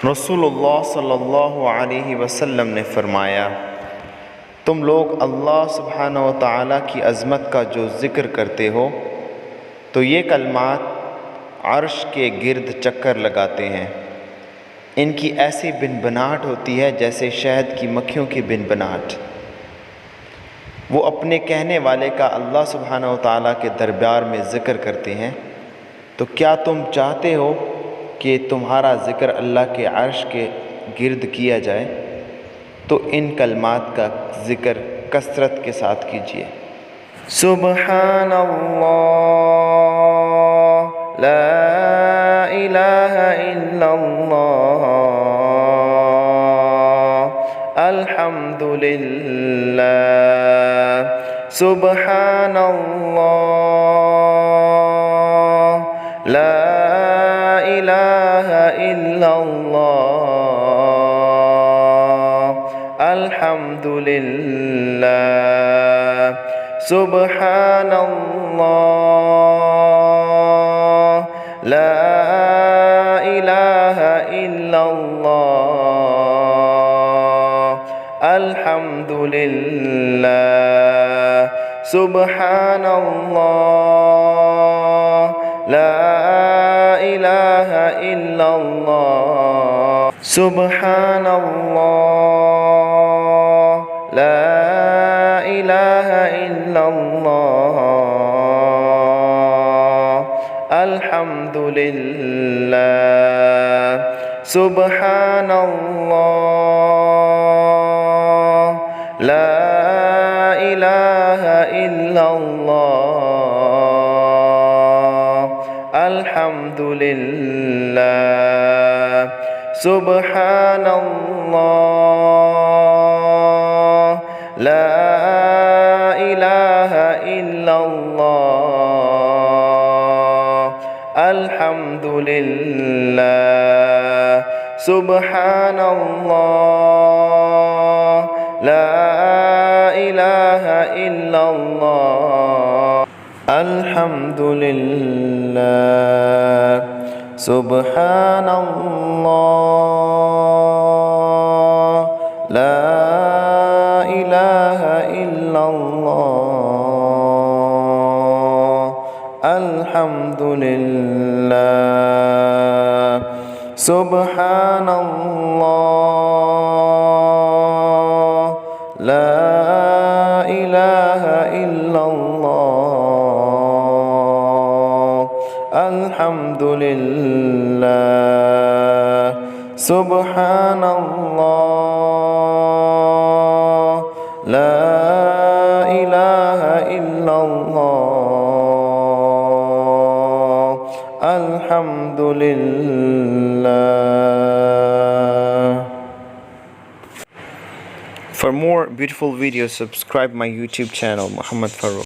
رسول اللہ صلی اللہ علیہ وسلم نے فرمایا، تم لوگ اللہ سبحانہ و تعالی کی عظمت کا جو ذکر کرتے ہو تو یہ کلمات عرش کے گرد چکر لگاتے ہیں، ان کی ایسی بنبناہٹ ہوتی ہے جیسے شہد کی مکھیوں کی بنبناہٹ۔ وہ اپنے کہنے والے کا اللہ سبحانہ و تعالیٰ کے دربار میں ذکر کرتے ہیں، تو کیا تم چاہتے ہو کہ تمہارا ذکر اللہ کے عرش کے گرد کیا جائے؟ تو ان کلمات کا ذکر کثرت کے ساتھ کیجیے۔ سبحان اللہ، لا الہ الا اللہ، الحمد للہ، سبحان اللہ، لا الہ الا اللہ، الحمد للہ، سبحان اللہ، لا الہ الا اللہ، الحمد للہ، سبحان اللہ، لا الہ الا اللہ، سبحان اللہ، لا الہ الا اللہ، الحمد للہ، سبحان اللہ، لا الہ الا اللہ، الحمد للہ، سبحان اللہ، لا الہ الا اللہ، الحمد للہ، سبحان اللہ، لا الہ الا اللہ، الحمد للہ، سبحان اللہ، لا الہ الا اللہ، الحمد للہ، سبحان اللہ، لا الہ الا اللہ، الحمد للہ، سبحان اللہ، لا الہ الا اللہ، الحمد للہ۔ For more beautiful videos, subscribe my YouTube channel, Muhammad Farooq.